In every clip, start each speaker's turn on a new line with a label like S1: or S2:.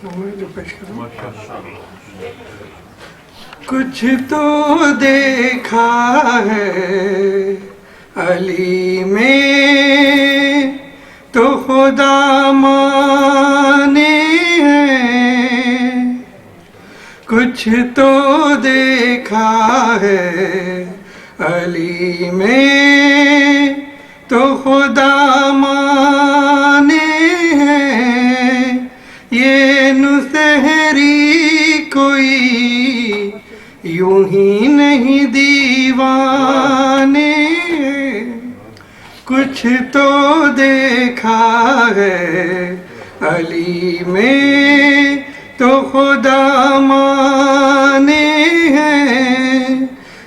S1: میں جو پیش کروں. کچھ تو دیکھا ہے علی میں تو خدا مانے ہیں. کچھ تو دیکھا ہے علی میں تو خدا مانے ہیں. یہ نسہری کوئی یوں ہی نہیں دیوانے. کچھ تو دیکھا ہے علی میں تو خدا مانے ہیں.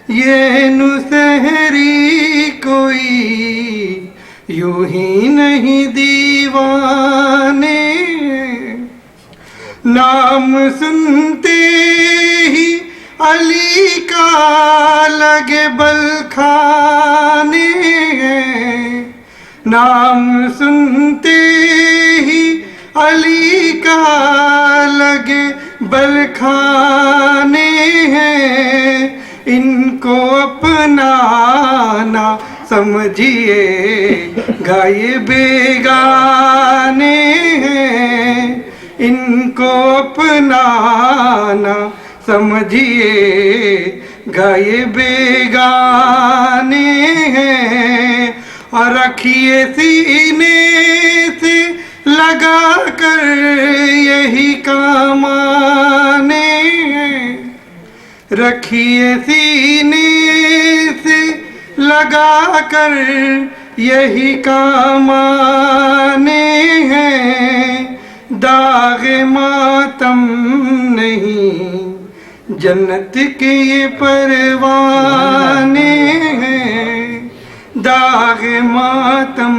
S1: یہ نسہری کوئی یوں ہی نہیں دیوانے. نام سنتے ہی علی کا لگے بل کھانے ہیں. نام سنتے ہی علی کا لگے بل کھانے ہیں. ان کو اپنا نہ سمجھیے گائے بیگانے ہیں. ان کو اپنا نہ سمجھیے گائے بیگانے ہیں. اور رکھیے سینے سے لگا کر یہی کام آنے ہیں. رکھیے سینے سے لگا کر یہی کام آنے ہیں. داغ ماتم نہیں جنت کے یہ پروانے ہیں. داغ ماتم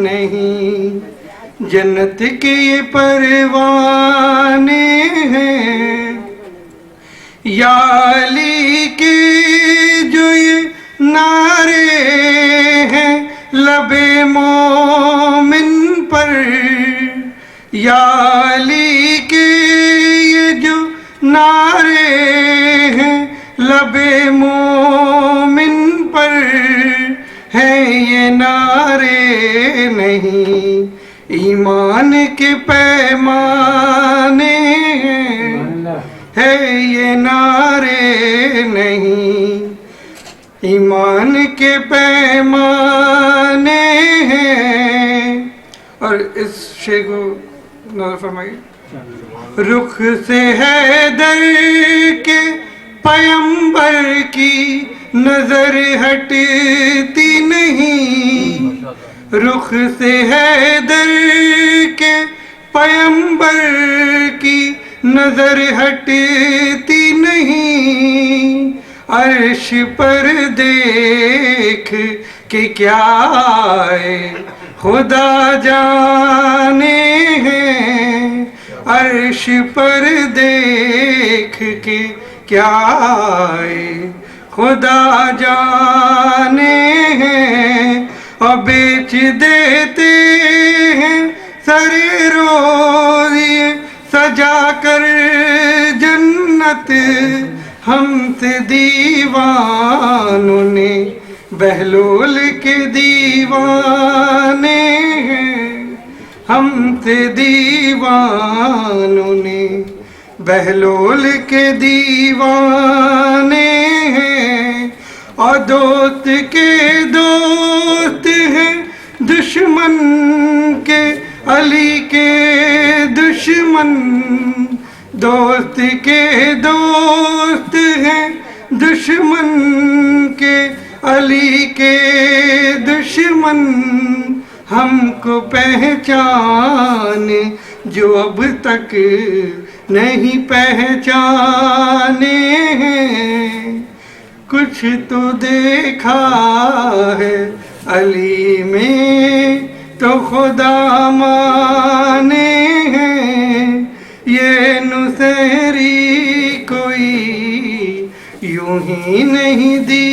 S1: نہیں جنت کے یہ پروانے ہیں. یا علی کے جو یہ نعرے ہیں لب مومن پر. یا علی کے یہ جو نعرے ہیں لب مومن پر ہیں. یہ نعرے نہیں ایمان کے پیمانے ہے. یہ نعرے نہیں ایمان کے پیمانے ہیں. اور اس شعر کو نظر فرمائیے. رخ سے حیدر کے پیمبر کی نظر ہٹتی نہیں. رخ سے حیدر کے پیمبر کی نظر ہٹتی نہیں. عرش پر دیکھ کہ کیا ہے خدا جانے ہیں. عرش پر دیکھ کے کیا ہے خدا جانے ہیں. اور بیچ دیتے ہیں سر روزی سجا کر جنت. ہم سے دیوانوں نے بہلول کے دیوانے ہیں. ہم سے دیوانوں نے بہلول کے دیوانے ہیں. اور دوست کے دوست ہیں دشمن کے علی کے دشمن. دوست کے دوست ہیں دشمن کے علی کے دشمن. ہم کو پہچان جو اب تک نہیں پہچانے ہیں. کچھ تو دیکھا ہے علی میں تو خدا مانے ہیں. یہ نسہری کوئی یوں ہی نہیں دی